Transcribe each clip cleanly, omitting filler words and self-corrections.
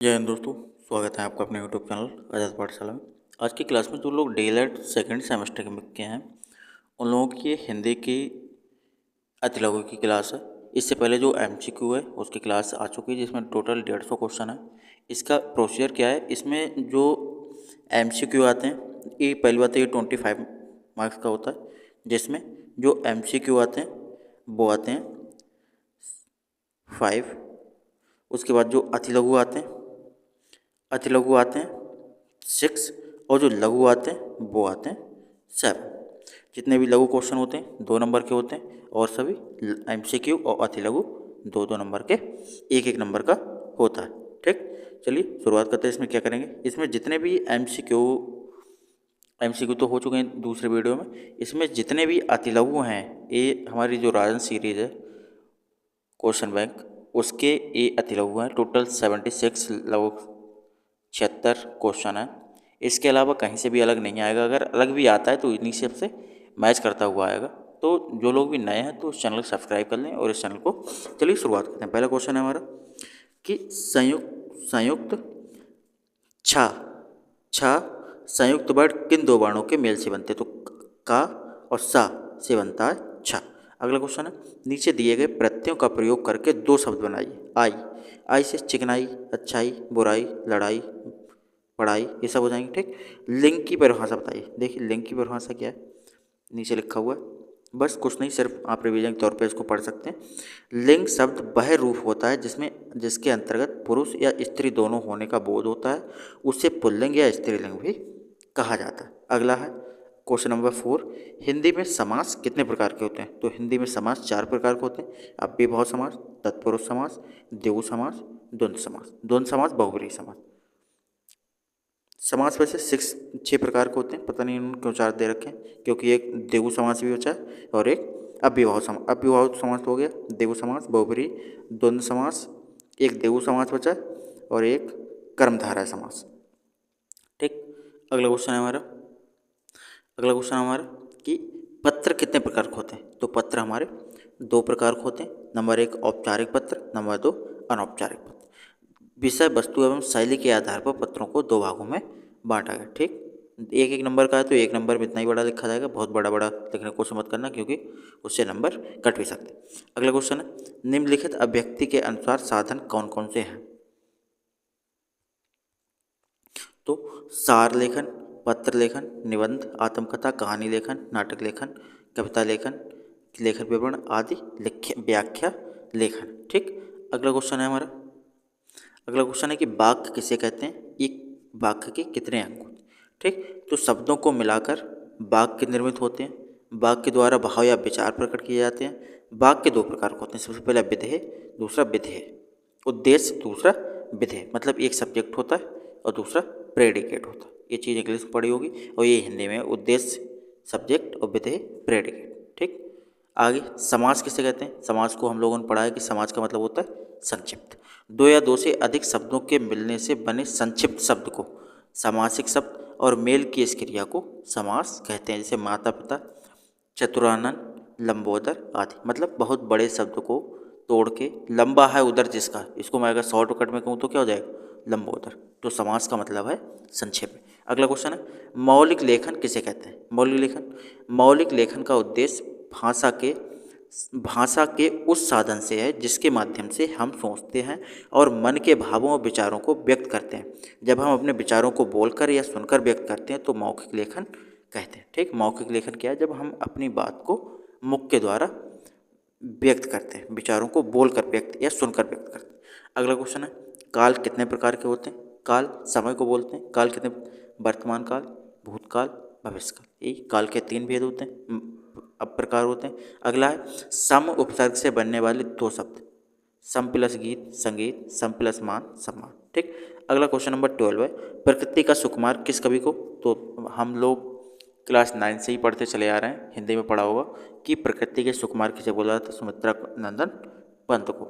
जय हिंद दोस्तों, स्वागत है आपका अपने यूट्यूब चैनल आज़ाद पाठशाला में। आज की क्लास में जो लोग डीएलएड सेकंड सेमेस्टर के हैं उन लोगों की ये हिंदी की अतिलघु की क्लास है। इससे पहले जो एमसीक्यू है उसकी क्लास आ चुकी है जिसमें टोटल 150 क्वेश्चन है। इसका प्रोसीजर क्या है, इसमें जो एमसीक्यू आते हैं ये पहली बात तो ये 25 मार्क्स का होता है, जिसमें जो एमसीक्यू आते हैं वो आते हैं 5। उसके बाद जो अतिलघु आते हैं 6 और जो लघु आते हैं वो आते हैं 7। जितने भी लघु क्वेश्चन होते हैं 2 नंबर के होते हैं और सभी एमसीक्यू और अतिलघु 2-2 नंबर के 1-1 नंबर का होता है। ठीक, चलिए शुरुआत करते हैं। इसमें क्या करेंगे, इसमें जितने भी एमसीक्यू तो हो चुके हैं दूसरे वीडियो में, इसमें जितने भी अतिलघु हैं ये हमारी जो राजन सीरीज है क्वेश्चन बैंक उसके ये अतिलघु हैं। टोटल 76 लगभग 76 क्वेश्चन है। इसके अलावा कहीं से भी अलग नहीं आएगा, अगर अलग भी आता है तो इन्हीं से मैच करता हुआ आएगा। तो जो लोग भी नए हैं तो इस चैनल को सब्सक्राइब कर लें और इस चैनल को, चलिए शुरुआत करते हैं। पहला क्वेश्चन है हमारा कि संयुक्त छा छा संयुक्त वर्ण किन दो वर्णों के मेल से बनते हैं, तो का और सा से बनता है छा। अगला क्वेश्चन है, नीचे दिए गए प्रत्ययों का प्रयोग करके 2 शब्द बनाइए। आई से चिकनाई, अच्छाई, बुराई, लड़ाई, पढ़ाई, ये सब हो जाएंगे। ठीक, लिंग की परिभाषा बताइए। देखिए लिंग की परिभाषा क्या है, नीचे लिखा हुआ है, बस कुछ नहीं, सिर्फ आप रिवीजन के तौर पे इसको पढ़ सकते हैं। लिंग शब्द वह रूप होता है जिसके अंतर्गत पुरुष या स्त्री दोनों होने का बोध होता है, उसे पुल्लिंग या स्त्रीलिंग भी कहा जाता है। अगला है क्वेश्चन नंबर 4, हिंदी में समास कितने प्रकार के होते हैं, तो हिंदी में समास 4 प्रकार के होते हैं। अव्ययभाव समास, तत्पुरुष समास, द्विगु समास, द्वंद्व समास। द्वंद्व समास बहुब्रीहि समास। समास वैसे 6 प्रकार के होते हैं, पता नहीं उन्होंने क्यों 4 दे रखे हैं, क्योंकि एक द्विगु समास भी बचा है और एक अव्ययभाव समास हो गया, द्विगु समास, बहुब्रीहि, द्वंद्व समास, एक द्विगु समास बचा है और एक कर्मधारय समास। ठीक, अगला क्वेश्चन हमारा कि पत्र कितने प्रकार के होते हैं, तो पत्र हमारे 2 प्रकार के होते हैं। नंबर 1 औपचारिक पत्र, नंबर 2 अनौपचारिक पत्र। विषय वस्तु एवं शैली के आधार पर पत्रों को 2 भागों में बांटा गया। ठीक, 1-1 नंबर का है तो 1 नंबर में इतना ही बड़ा लिखा जाएगा, बहुत बड़ा बड़ा लिखने की कोशिश मत करना क्योंकि उससे नंबर कट भी सकते हैं। अगला क्वेश्चन है, निम्नलिखित अभिव्यक्ति के अनुसार साधन कौन कौन से हैं, तो सार लेखन, पत्र लेखन, निबंध, आत्मकथा, कहानी लेखन, नाटक लेखन, कविता लेखन, लेखन विवरण आदि, व्याख्या लेखन। ठीक, अगला क्वेश्चन है कि वाक्य किसे कहते हैं, एक वाक्य के कितने अंग होते हैं। ठीक, तो शब्दों को मिलाकर वाक्य निर्मित होते हैं। वाक्य द्वारा भाव या विचार प्रकट किए जाते हैं। वाक्य 2 प्रकार के होते हैं, सबसे पहला विधेय, दूसरा विधेय। उद्देश्य, दूसरा विधेय, मतलब एक सब्जेक्ट होता है और दूसरा प्रेडिकेट होता है। ये चीज़ इंग्लिश में पढ़ी होगी और ये हिंदी में उद्देश्य सब्जेक्ट और विधेय प्रेडिकेट। ठीक, आगे समास किसे कहते हैं, समास को हम लोगों ने पढ़ा है कि समास का मतलब होता है संक्षिप्त। 2 या 2 से अधिक शब्दों के मिलने से बने संक्षिप्त शब्द को समासिक शब्द और मेल की इस क्रिया को समास कहते हैं। जैसे माता पिता, चतुरानन, लंबोदर आदि, मतलब बहुत बड़े शब्द को तोड़ के, लंबा है उधर जिसका, इसको मैं अगर शॉर्टकट में कहूँ तो क्या हो जाएगा, लंबोदर। तो समास का मतलब है संक्षेप में। अगला क्वेश्चन है, मौलिक लेखन किसे कहते हैं। मौलिक लेखन का उद्देश्य भाषा के उस साधन से है जिसके माध्यम से हम सोचते हैं और मन के भावों और विचारों को व्यक्त करते हैं। जब हम अपने विचारों को बोलकर या सुनकर व्यक्त करते हैं तो मौखिक लेखन कहते हैं। ठीक, मौखिक लेखन क्या है, जब हम अपनी बात को मुख के द्वारा व्यक्त करते हैं, विचारों को बोलकर व्यक्त या सुनकर व्यक्त करते हैं। अगला क्वेश्चन है, काल कितने प्रकार के होते हैं। काल समय को बोलते हैं। काल कितने, वर्तमान काल, भूतकाल, भविष्यकाल, यही काल के 3 भेद होते हैं, अब प्रकार होते हैं। अगला है, सम उपसर्ग से बनने वाले 2 शब्द, सम प्लस गीत संगीत, सम प्लस मान सम्मान। ठीक, अगला क्वेश्चन नंबर 12 है, प्रकृति का सुकुमार किस कवि को, तो हम लोग क्लास 9 से ही पढ़ते चले आ रहे हैं, हिंदी में पढ़ा होगा कि प्रकृति के सुकुमार किसे बोला था, सुमित्रा नंदन पंत को।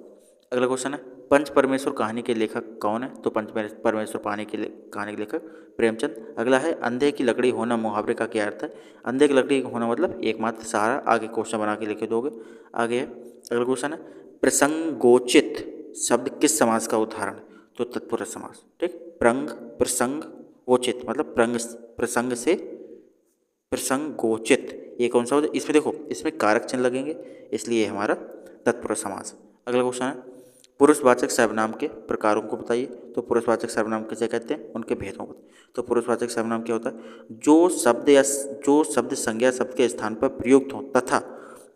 अगला क्वेश्चन है, पंच परमेश्वर कहानी के लेखक कौन है, तो पंच परमेश्वर कहानी के लेखक प्रेमचंद। अगला है, अंधे की लकड़ी होना मुहावरे का क्या अर्थ है। अंधे की लकड़ी होना मतलब एकमात्र सहारा। आगे क्वेश्चन बना के लिखे दोगे। आगे है, अगला क्वेश्चन है, प्रसंगोचित शब्द किस समास का उदाहरण है, तो तत्पुरुष समास। ठीक, प्रंग प्रसंगोचित मतलब प्रसंग से प्रसंगोचित, ये कौन सा होता है? इसमें देखो, इसमें कारक चिन्ह लगेंगे, इसलिए हमारा तत्पुरुष समास। अगला क्वेश्चन है, पुरुषवाचक सर्वनाम के प्रकारों को बताइए। तो पुरुषवाचक सर्वनाम किसे कहते हैं, उनके भेदों को। तो पुरुषवाचक सर्वनाम क्या होता है? जो शब्द संज्ञा शब्द के स्थान पर प्रयुक्त हो तथा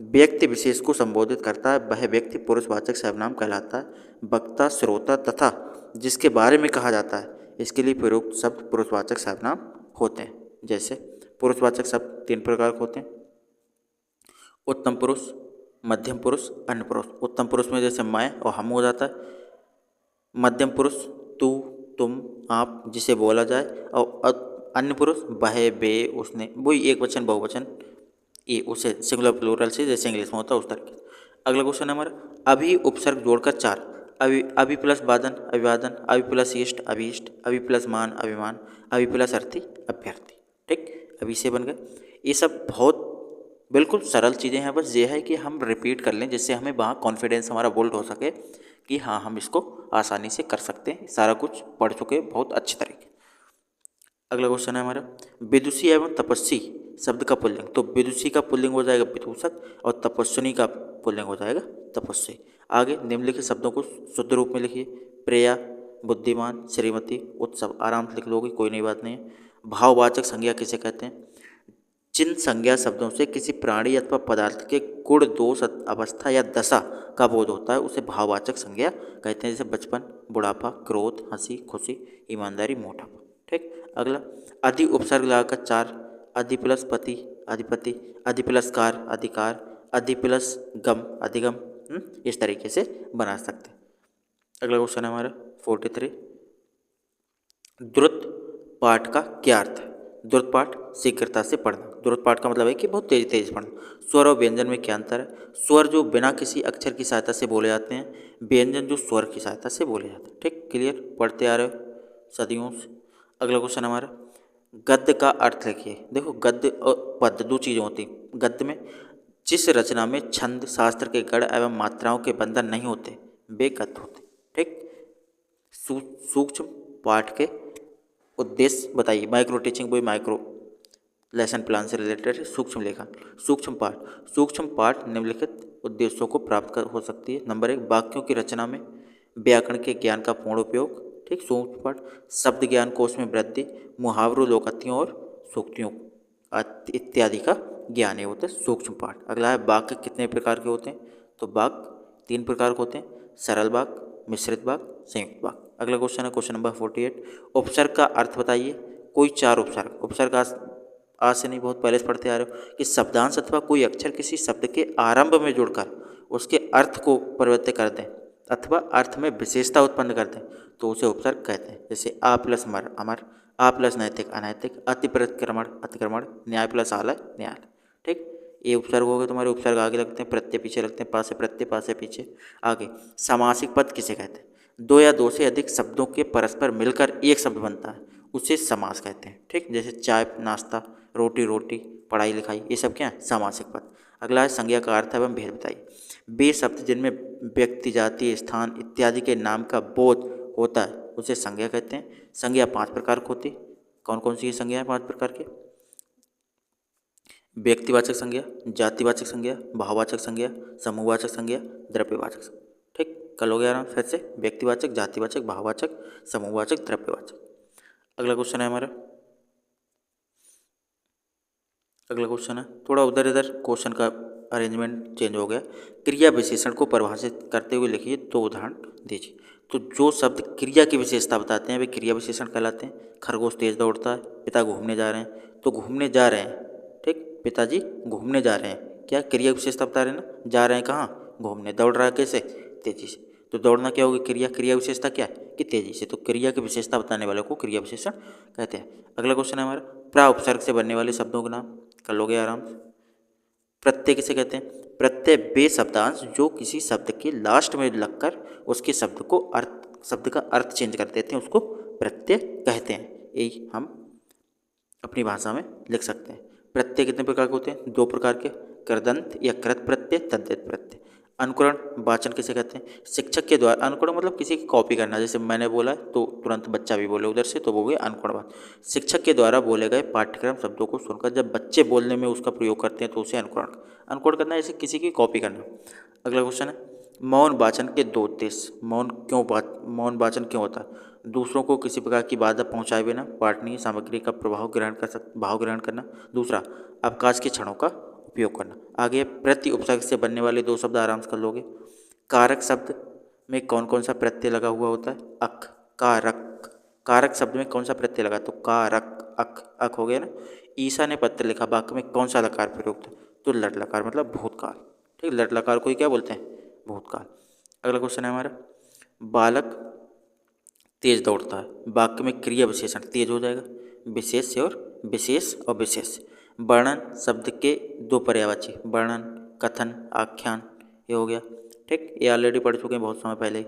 व्यक्ति विशेष को संबोधित करता है, वह व्यक्ति पुरुषवाचक सर्वनाम कहलाता है। वक्ता, श्रोता तथा जिसके बारे में कहा जाता है, इसके लिए प्रयुक्त शब्द पुरुषवाचक सर्वनाम होते हैं। जैसे पुरुषवाचक शब्द 3 प्रकार के होते हैं, उत्तम पुरुष, मध्यम पुरुष, अन्य पुरुष। उत्तम पुरुष में जैसे मैं और हम हो जाता है। मध्यम पुरुष तू, तुम, आप, जिसे बोला जाए। और अन्य पुरुष वह, वे, उसने, वही एक वचन, बहुवचन, ये उसे सिंगुलर प्लूरल से जैसे इंग्लिश में होता है उस तरीके से। अगला क्वेश्चन है हमारा, अभी उपसर्ग जोड़कर 4। अभी प्लस बादन, अभिवादन, अभी प्लस इष्ट, अभीष्ट, अभी प्लस मान, अभिमान, अभी प्लस अर्थी, अभ्यर्थी। ठीक, अभी से बन गए। ये सब बहुत बिल्कुल सरल चीज़ें हैं, बस ये है कि हम रिपीट कर लें, जिससे हमें वहाँ कॉन्फिडेंस हमारा बोल्ड हो सके कि हाँ हम इसको आसानी से कर सकते हैं, सारा कुछ पढ़ चुके बहुत अच्छे तरीके। अगला क्वेश्चन है हमारा, विदुषी एवं तपस्वी शब्द का पुल्लिंग। तो विदुषी का पुल्लिंग हो जाएगा विदूषक और तपस्विनी का पुल्लिंग हो जाएगा तपस्वी। आगे निम्नलिखित शब्दों को शुद्ध रूप में लिखिए। प्रिया, बुद्धिमान, श्रीमती, उत्सव। आराम से लिख लोगे, कोई नई बात नहीं है। भाववाचक संज्ञा किसे कहते हैं? जिन संज्ञा शब्दों से किसी प्राणी अथवा पदार्थ के गुण, दोष, अवस्था या दशा का बोध होता है, उसे भाववाचक संज्ञा कहते हैं। जैसे बचपन, बुढ़ापा, क्रोध, हंसी, खुशी, ईमानदारी, मोटापा। ठीक, अगला, अधि उपसर्ग लगाकर 4। अधि प्लस पति, अधिपति, अधि प्लस कार, अधिकार, अधि प्लस गम, अधिगम। इस तरीके से बना सकते हैं। अगला क्वेश्चन है हमारा 43, द्रुत पाठ का क्या अर्थ है? द्रुत पाठ शीघ्रता से पढ़ना। द्रुत पाठ का मतलब है कि बहुत तेज तेज पढ़ना। स्वर और व्यंजन में क्या अंतर है? स्वर जो बिना किसी अक्षर की सहायता से बोले जाते हैं, व्यंजन जो स्वर की सहायता से बोले जाते हैं। ठीक, क्लियर, पढ़ते आ रहे हो सदियों से। अगला क्वेश्चन हमारा, गद्य का अर्थ लिखिए। देखो, गद्य और पद्य दो चीज़ें होती हैं। गद्य में जिस रचना में छंद, शास्त्र के गढ़ एवं मात्राओं के बंधन नहीं होते, वे गद्य होते। ठीक, सूक्ष्म पाठ के उद्देश्य बताइए। माइक्रो टीचिंग वही माइक्रो लेसन प्लान से रिलेटेड है। सूक्ष्म लेखन, सूक्ष्म पाठ निम्नलिखित उद्देश्यों को प्राप्त कर हो सकती है। नंबर 1, वाक्यों की रचना में व्याकरण के ज्ञान का पूर्ण उपयोग। ठीक, सूक्ष्म पाठ शब्द ज्ञान कोश में वृद्धि, मुहावरों, लोकोक्तियों और सूक्तियों इत्यादि का ज्ञान होता है सूक्ष्म पाठ। अगला है, वाक्य कितने प्रकार के होते हैं? तो वाक्य 3 प्रकार के होते हैं, सरल वाक्य, मिश्रित वाक्य, संयुक्त वाक्य। अगला क्वेश्चन है क्वेश्चन नंबर 48, उपसर्ग का अर्थ बताइए। कोई 4 उपसर्ग आज से नहीं, बहुत पहले से पढ़ते आ रहे हो कि शब्दांश अथवा कोई अक्षर किसी शब्द के आरंभ में जुड़कर उसके अर्थ को परिवर्तित कर दें अथवा अर्थ में विशेषता उत्पन्न कर दें, तो उसे उपसर्ग कहते हैं। जैसे आ प्लस मर, अमर, आ प्लस नैतिक, अनैतिक, अति प्रतिक्रमण, अतिक्रमण, न्याय प्लस आलय, न्यायालय। ठीक, ये उपसर्ग हो गए तुम्हारे। उपसर्ग आगे लगते हैं, प्रत्यय पीछे लगते हैं, पास से प्रत्यय, पास से पीछे। आगे, समासिक पद किसे कहते हैं? 2 या 2 से अधिक शब्दों के परस्पर मिलकर एक शब्द बनता है, उसे समास कहते हैं। ठीक, जैसे चाय नाश्ता, रोटी रोटी, पढ़ाई लिखाई, ये सब क्या है? समासिक पद। अगला है, संज्ञा का अर्थ एवं भेद बताइए। वे शब्द जिनमें व्यक्ति, जाति, स्थान इत्यादि के नाम का बोध होता है, उसे संज्ञा कहते हैं। संज्ञा 5 प्रकार की होती है। कौन कौन सी संज्ञा है 5 प्रकार की? व्यक्तिवाचक संज्ञा, जातिवाचक संज्ञा, भाववाचक संज्ञा, समूहवाचक संज्ञा, द्रव्यवाचक संज्ञा। ठीक, कल हो गया आराम फिर से। व्यक्तिवाचक, जातिवाचक, भाववाचक, समूहवाचक, द्रव्यवाचक। अगला क्वेश्चन है हमारा, अगला क्वेश्चन है, थोड़ा उधर इधर क्वेश्चन का अरेंजमेंट चेंज हो गया। क्रिया विशेषण को परिभाषित करते हुए लिखिए, 2 उदाहरण दीजिए। तो जो शब्द क्रिया की विशेषता बताते हैं वे क्रिया विशेषण कहलाते हैं। खरगोश तेज दौड़ता है, पिता घूमने जा रहे हैं, तो घूमने जा रहे हैं। ठीक, पिताजी घूमने जा रहे हैं, क्या क्रिया विशेषता बता रहे हैं ना? जा रहे हैं कहाँ? घूमने। दौड़ रहा है कैसे? तेजी से। तो दौड़ना क्या होगी? क्रिया विशेषता क्या है? कि तेजी से। तो क्रिया की विशेषता बताने वाले को क्रिया विशेषण कहते हैं। अगला क्वेश्चन है हमारा, प्रा उपसर्ग से बनने वाले शब्दों के नाम। कर लोगे आराम से। प्रत्यय किसे कहते हैं? प्रत्यय वे शब्दांश जो किसी शब्द के लास्ट में लगकर उसके शब्द का अर्थ चेंज कर देते हैं, उसको प्रत्यय कहते हैं। यही हम अपनी भाषा में लिख सकते हैं। प्रत्यय कितने प्रकार के होते हैं? 2 प्रकार के, कृदंत या कृत प्रत्यय, तद्धित प्रत्यय। अनुकरण वाचन किसे कहते हैं? शिक्षक के द्वारा, अनुकरण मतलब किसी की कॉपी करना, जैसे मैंने बोला तो तुरंत बच्चा भी बोले उधर से तो वो गया अनुकरण। शिक्षक के द्वारा बोले गए पाठ्यक्रम शब्दों को सुनकर जब बच्चे बोलने में उसका प्रयोग करते हैं तो उसे अनुकरण, अनुकरण करना जैसे किसी की कॉपी करना। अगला क्वेश्चन है, मौन वाचन के दो उद्देश्य। मौन वाचन क्यों होता है? दूसरों को किसी प्रकार की बाधा पहुंचाए बिना पाठनीय सामग्री का भाव ग्रहण करना। दूसरा, अवकाश के क्षणों का उपयोग करना। आगे प्रति उपसर्ग से बनने वाले दो शब्द आराम से कर लोगे। कारक शब्द में कौन कौन सा प्रत्यय लगा हुआ होता है? अक, कारक। कारक शब्द में कौन सा प्रत्यय लगा? तो कारक, अक हो गया ना। ईसा ने पत्र लिखा, वाक्य में कौन सा लकार प्रयुक्त? तो लट लकार, मतलब भूतकाल। ठीक, लट लकार को ही क्या बोलते हैं? भूतकाल। अगला क्वेश्चन है हमारा, बालक तेज दौड़ता है, वाक्य में क्रिया विशेषण तेज हो जाएगा। विशेष और विशेष। वर्णन शब्द के दो पर्यायवाची, वर्णन, कथन, आख्यान, ये हो गया। ठीक, ये ऑलरेडी पढ़ चुके हैं बहुत समय पहले।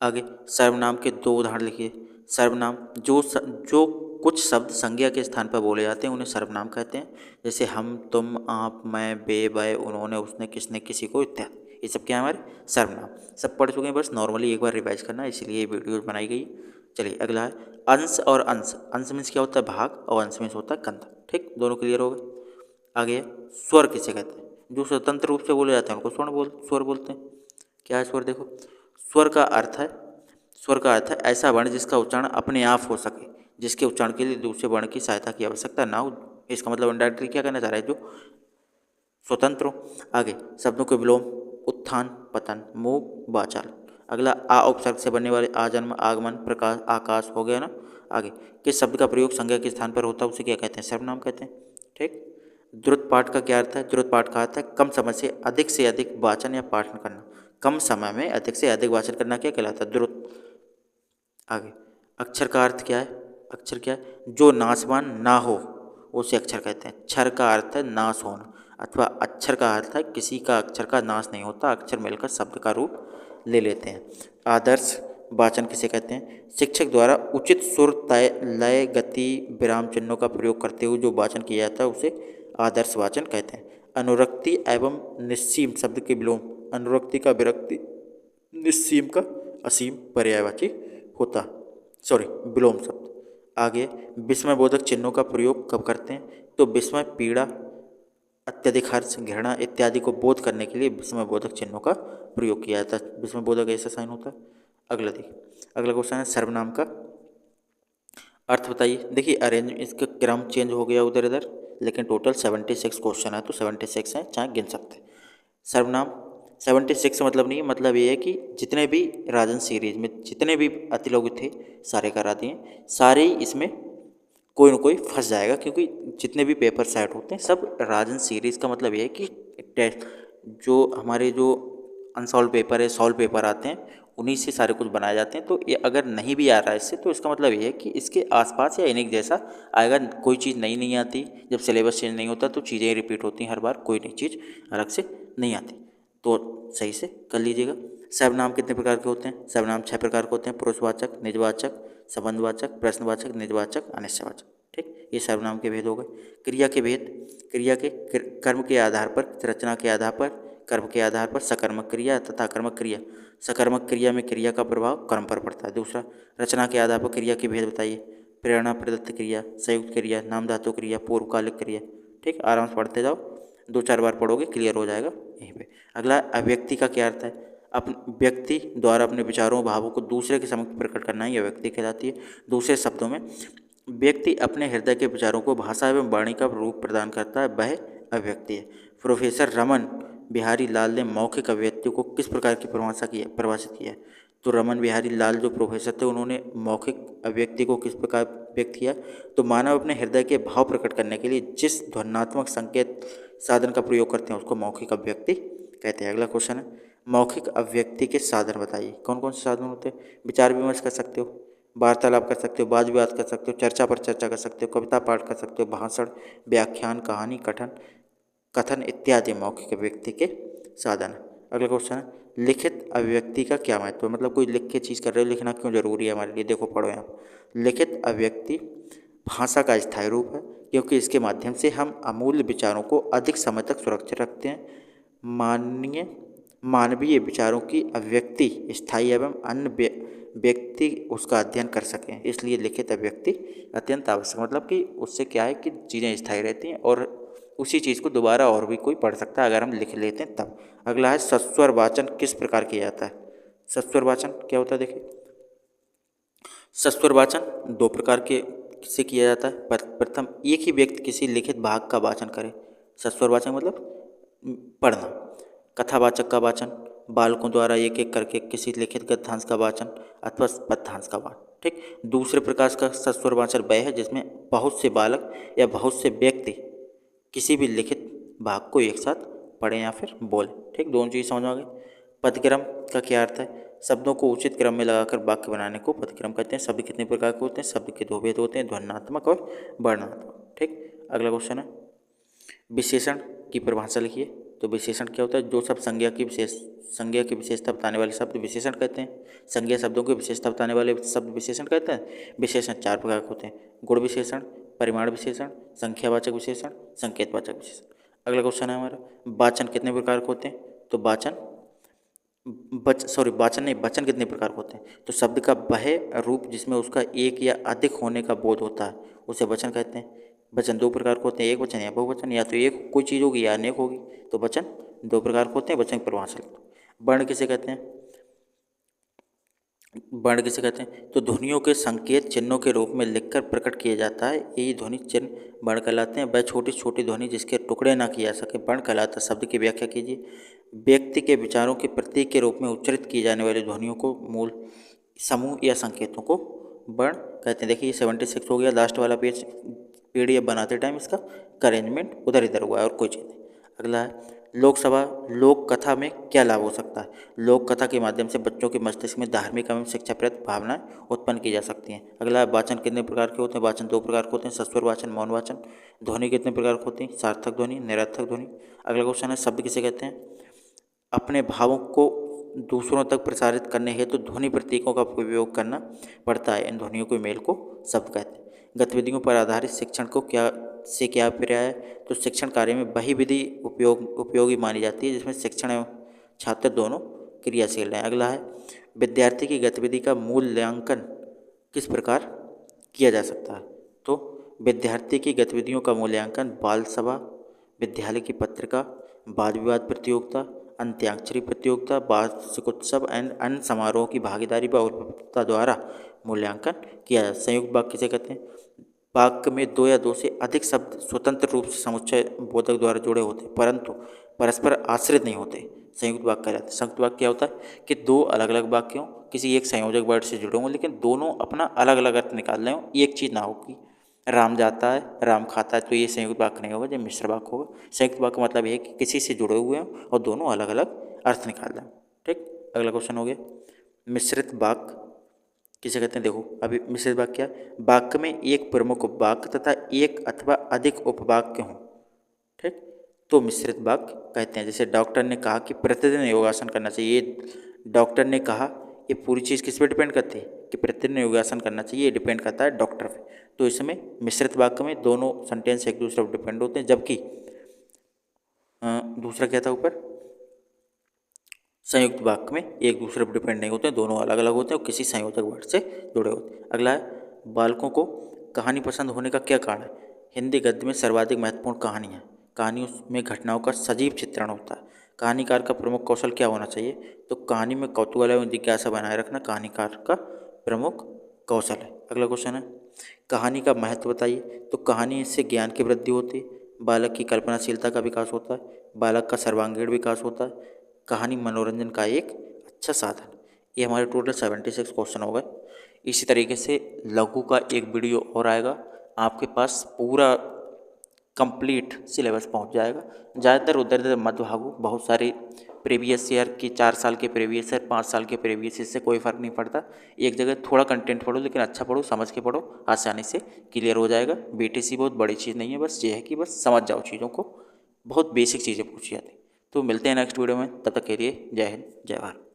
आगे सर्वनाम के दो उदाहरण लिखिए। सर्वनाम जो कुछ शब्द संज्ञा के स्थान पर बोले जाते हैं उन्हें सर्वनाम कहते हैं, जैसे हम, तुम, आप, मैं, वे, वह, उन्होंने, उसने, किसने, किसी को इत्यादि। ये सब क्या है हमारे? सर्वनाम। सब पढ़ चुके हैं, बस नॉर्मली एक बार रिवाइज करना, इसलिए ये वीडियो बनाई गई। चलिए अगला है अंश और अंश। अंश मीन्स क्या होता है? भाग, और अंश मीन्स होता है कंध। ठीक, दोनों क्लियर हो गए। आगे स्वर किसे कहते हैं? जो स्वतंत्र रूप से बोले जाते हैं उनको स्वर बोलते हैं। क्या है स्वर? देखो, स्वर का अर्थ है ऐसा वर्ण जिसका उच्चारण अपने आप हो सके, जिसके उच्चारण के लिए दूसरे वर्ण की सहायता की आवश्यकता ना हो। इसका मतलब इनडायरेक्टली क्या कहना चाह रहा है? जो स्वतंत्र हो। आगे शब्दों के विलोम, उत्थान, पतन, मूव, वाचाल। अगला आ उपसर्ग से बनने वाले आजन्म, आगमन, प्रकाश, आकाश हो गया ना। आगे किस शब्द का प्रयोग संज्ञा के स्थान पर होता है उसे क्या कहते हैं? सर्वनाम कहते हैं। ठीक, द्रुत पाठ का क्या अर्थ है? द्रुत पाठ का अर्थ है कम समय से अधिक वाचन या पाठन करना। कम समय में अधिक से अधिक वाचन करना क्या कहलाता है? द्रुत। आगे अक्षर का अर्थ क्या है? अक्षर क्या है? जो नाशवान ना हो उसे अक्षर कहते हैं। क्षर का अर्थ है नाश होना, अथवा अक्षर का अर्थ है किसी का अक्षर का नाश नहीं होता, अक्षर मिलकर शब्द का रूप ले लेते हैं। आदर्श वाचन किसे कहते हैं? शिक्षक द्वारा उचित सुर, तय, लय, गति, विराम चिन्हों का प्रयोग करते हुए जो वाचन किया जाता है उसे आदर्श वाचन कहते हैं। अनुरक्ति एवं निस्सीम शब्द के विलोम, अनुरक्ति का विरक्ति, निस्सीम का असीम पर्यायवाची होता, सॉरी विलोम शब्द। आगे विस्मय बोधक चिन्हों का प्रयोग कब करते हैं? तो विस्मय, पीड़ा, अत्यधिक हर्ष, घृणा इत्यादि को बोध करने के लिए विस्मय बोधक चिन्हों का प्रयोग किया जाता है। विस्मय बोधक ऐसा साइन होता है। अगला क्वेश्चन है सर्वनाम का अर्थ बताइए। देखिए अरेंज, इसका क्रम चेंज हो गया उधर इधर, लेकिन टोटल 76 क्वेश्चन है तो 76 हैं, चाहे गिन सकते हैं। सर्वनाम 76 का मतलब नहीं है, मतलब ये है कि जितने भी राजन सीरीज में जितने भी अतिलोक थे सारे करा दिए। सारे ही इसमें कोई ना कोई फंस जाएगा, क्योंकि जितने भी पेपर सेट होते हैं सब राजन सीरीज़ का मतलब ये है कि टेस्ट जो हमारे जो अनसॉल्व पेपर है, सॉल्व पेपर आते हैं, उन्हीं से सारे कुछ बनाए जाते हैं। तो ये अगर नहीं भी आ रहा है इससे, तो इसका मतलब ये है कि इसके आसपास या इन्हीं जैसा आएगा। कोई चीज़ नई नहीं आती, जब सिलेबस चेंज नहीं होता तो चीज़ें रिपीट होती हैं हर बार, कोई नई चीज़ अलग से नहीं आती। तो सही से कर लीजिएगा। सर्वनाम कितने प्रकार के होते हैं? सर्वनाम 6 प्रकार के होते हैं, पुरुषवाचक, निजवाचक, संबंधवाचक, प्रश्नवाचक, निजवाचक, अनिश्चयवाचक। ठीक, ये सर्वनाम के भेद हो गए। क्रिया के भेद, क्रिया के कर्म के आधार पर, रचना के आधार पर, कर्म के आधार पर सकर्मक क्रिया तथा कर्मक क्रिया। सकर्मक क्रिया में क्रिया का प्रभाव कर्म पर पड़ता है। दूसरा, रचना के आधार पर क्रिया के भेद बताइए। प्रेरणा प्रदत्त क्रिया, संयुक्त क्रिया, नाम धातु क्रिया, पूर्वकालिक क्रिया। ठीक, आराम से पढ़ते जाओ, 2-4 बार पढ़ोगे क्लियर हो जाएगा यहीं पे। अगला अभिव्यक्ति का क्या अर्थ है? व्यक्ति द्वारा अपने विचारों भावों को दूसरे के समक्ष प्रकट करना ही अभिव्यक्ति कहलाती है। दूसरे शब्दों में व्यक्ति अपने हृदय के विचारों को भाषा एवं वाणी का रूप प्रदान करता है, वह अभिव्यक्ति है। प्रोफेसर रमन बिहारी लाल ने मौखिक अभिव्यक्ति को किस प्रकार की परिभाषित किया है? तो रमन बिहारी लाल जो प्रोफेसर थे उन्होंने मौखिक अभिव्यक्ति को किस प्रकार व्यक्त किया? तो मानव अपने हृदय के भाव प्रकट करने के लिए जिस ध्वन्यात्मक संकेत साधन का प्रयोग करते हैं उसको मौखिक अभिव्यक्ति कहते हैं। अगला क्वेश्चन है मौखिक अभिव्यक्ति के साधन बताइए। कौन कौन से साधन होते हैं? विचार विमर्श कर सकते हो, वार्तालाप कर सकते हो, वाद विवाद कर सकते हो, चर्चा पर चर्चा कर सकते हो, कविता पाठ कर सकते हो, भाषण, व्याख्यान, कहानी, कथन इत्यादि मौखिक अभिव्यक्ति के साधन। अगला क्वेश्चन है लिखित अभिव्यक्ति का क्या महत्व है? मतलब कोई लिख के चीज़ कर रहे हो, लिखना क्यों जरूरी है हमारे लिए? देखो पढ़ो यहाँ। लिखित अभिव्यक्ति भाषा का स्थायी रूप है, क्योंकि इसके माध्यम से हम अमूल्य विचारों को अधिक समय तक सुरक्षित रखते हैं। मानवीय विचारों की अभिव्यक्ति स्थायी एवं अन्य व्यक्ति उसका अध्ययन कर सकें, इसलिए लिखित अभिव्यक्ति अत्यंत आवश्यक। मतलब कि उससे क्या है कि चीज़ें स्थायी रहती हैं और उसी चीज़ को दोबारा और भी कोई पढ़ सकता है अगर हम लिख लेते हैं तब। अगला है सस्वर वाचन किस प्रकार किया जाता है। सस्वर वाचन क्या होता है देखिए, सस्वर वाचन दो प्रकार के से किया जाता है। प्रथम, एक ही व्यक्ति किसी लिखित भाग का वाचन करे। सस्वर वाचन मतलब पढ़ना। कथावाचक का वाचन, बालकों द्वारा एक एक करके किसी लिखित गद्यांश का वाचन अथवा पद्यांश का वाचन। ठीक। दूसरे प्रकार का सस्वर वाचन वह है जिसमें बहुत से बालक या बहुत से व्यक्ति किसी भी लिखित भाग को एक साथ पढ़ें या फिर बोलें। ठीक, दोनों चीज़ समझ में आ गई। पदक्रम का क्या अर्थ है, शब्दों को उचित क्रम में लगाकर वाक्य बनाने को पदक्रम कहते हैं। शब्द कितने प्रकार के होते हैं, शब्द के दो भेद होते हैं, ध्वन्यात्मक और वर्णनात्मक। ठीक, अगला क्वेश्चन है विशेषण की परिभाषा लिखिए। तो विशेषण क्या होता है, जो सब संज्ञा की विशेषता बताने वाले शब्द विशेषण कहते हैं। संज्ञा शब्दों की विशेषता बताने वाले शब्द विशेषण कहते हैं। विशेषण चार प्रकार के होते हैं, गुण विशेषण, परिमाण विशेषण, संख्यावाचक विशेषण, संकेतवाचक विशेषण। अगला क्वेश्चन है हमारा वाचन कितने प्रकार के होते हैं। तो वचन कितने प्रकार के होते हैं। तो शब्द का वह रूप जिसमें उसका एक या अधिक होने का बोध होता है उसे वचन कहते हैं। वचन दो प्रकार के होते हैं, एक वचन या बहुवचन। या तो एक कोई चीज़ होगी या अनेक होगी, तो वचन दो प्रकार के होते हैं। वचन की परिभाषा लिखो। वर्ण किसे कहते हैं, वर्ण किसे कहते हैं। तो ध्वनियों के संकेत चिन्हों के रूप में लिखकर प्रकट किया जाता है, यही ध्वनि चिन्ह वर्ण कहलाते हैं। वह छोटी छोटी ध्वनि जिसके टुकड़े ना किया जा सके वर्ण कहलाता है। शब्द की व्याख्या कीजिए। व्यक्ति के विचारों के प्रतीक के रूप में उच्चारित की जाने वाली ध्वनियों को मूल समूह या संकेतों को वर्ण कहते हैं। देखिए 76 हो गया, लास्ट वाला पेज PDF बनाते टाइम इसका अरेंजमेंट उधर इधर हुआ है और कोई चीज़ नहीं। अगला है लोकसभा लोक कथा में क्या लाभ हो सकता है। लोक कथा के माध्यम से बच्चों के मस्तिष्क में धार्मिक एवं शिक्षाप्रद भावनाएं उत्पन्न की जा सकती हैं। अगला है वाचन कितने प्रकार के होते हैं। वाचन दो प्रकार के होते हैं, सस्वर वाचन, मौन वाचन। ध्वनि कितने प्रकार की होती है, सार्थक ध्वनि, निरर्थक ध्वनि। अगला क्वेश्चन है शब्द किसे कहते हैं। अपने भावों को दूसरों तक प्रसारित करने हेतु तो ध्वनि प्रतीकों का उपयोग करना पड़ता है। इन ध्वनियों के मेल को शब्द कहते हैं। गतिविधियों पर आधारित शिक्षण को क्या अभिप्राय है। तो शिक्षण कार्य में वही विधि उपयोगी मानी जाती है जिसमें शिक्षण एवं छात्र दोनों क्रियाशील हैं। अगला है विद्यार्थी की गतिविधि का मूल्यांकन किस प्रकार किया जा सकता है। तो विद्यार्थी की गतिविधियों का मूल्यांकन बाल सभा, विद्यालय की पत्रिका, वाद विवाद प्रतियोगिता, अंत्याक्षरी प्रतियोगिता, वार्षिकोत्सव एंड अन्य समारोह की भागीदारी व उपलब्धता द्वारा मूल्यांकन किया जाता है। संयुक्त वाक्य किसे कहते हैं। वाक्य में दो या दो से अधिक शब्द स्वतंत्र रूप से समुच्चय बोधक द्वारा जुड़े होते परंतु परस्पर आश्रित नहीं होते, संयुक्त वाक्य कहलाते हैं। संयुक्त वाक्य क्या होता है कि दो अलग अलग वाक्यों किसी एक संयोजक वर्ड से जुड़े हों लेकिन दोनों अपना अलग अलग अर्थ निकाल रहे हों, एक चीज़ ना होगी। राम जाता है, राम खाता है, तो ये संयुक्त वाक्य नहीं होगा, जब मिश्र वाक्य होगा। संयुक्त वाक्य मतलब ये है कि किसी से जुड़े हुए हैं और दोनों अलग अलग अर्थ निकाल रहे हैं। ठीक, अगला क्वेश्चन हो गया मिश्रित वाक्य किसे कहते हैं। देखो अभी मिश्रित वाक्य क्या, वाक्य में एक प्रमुख वाक्य तथा एक अथवा अधिक उपवाक्य हों। ठीक, तो मिश्रित वाक्य कहते हैं। जैसे डॉक्टर ने कहा कि प्रतिदिन योगासन करना चाहिए। डॉक्टर ने कहा, ये पूरी चीज़ किस पे डिपेंड करती है कि प्रतिदिन योगासन करना चाहिए, ये डिपेंड करता है डॉक्टर पे। तो इसमें मिश्रित वाक्य में दोनों सेंटेंस एक दूसरे पर डिपेंड होते हैं, जबकि दूसरा क्या था ऊपर, संयुक्त वाक्य में एक दूसरे पर डिपेंड नहीं होते हैं, दोनों अलग अलग होते हैं और किसी संयोजक वर्ड से जुड़े होते हैं। अगला है बालकों को कहानी पसंद होने का क्या कारण है। हिंदी गद्य में सर्वाधिक महत्वपूर्ण कहानी है। कहानियों में घटनाओं का सजीव चित्रण होता है। कहानीकार का प्रमुख कौशल क्या होना चाहिए। तो कहानी में कौतूहल एवं जिज्ञासा बनाए रखना कहानीकार का प्रमुख कौशल है। अगला क्वेश्चन है कहानी का महत्व बताइए। तो कहानी से ज्ञान की वृद्धि होती है, बालक की कल्पनाशीलता का विकास होता है, बालक का सर्वांगीण विकास होता है, कहानी मनोरंजन का एक अच्छा साधन। ये हमारे टोटल 76 क्वेश्चन हो गए। इसी तरीके से लघु का एक वीडियो और आएगा, आपके पास पूरा कंप्लीट सिलेबस पहुंच जाएगा। ज़्यादातर उधर इधर मत भागो, बहुत सारे प्रीवियस ईयर की 4 साल के प्रीवियस ईयर, 5 साल के प्रीवियस ईयर से कोई फ़र्क नहीं पड़ता। एक जगह थोड़ा कंटेंट पढ़ो लेकिन अच्छा पढ़ो, समझ के पढ़ो, आसानी से क्लियर हो जाएगा। BTC बहुत बड़ी चीज़ नहीं है, बस ये है कि बस समझ जाओ चीज़ों को, बहुत बेसिक चीज़ें पूछी जाती। तो मिलते हैं नेक्स्ट वीडियो में, तब तक के लिए जय हिंद जय भारत।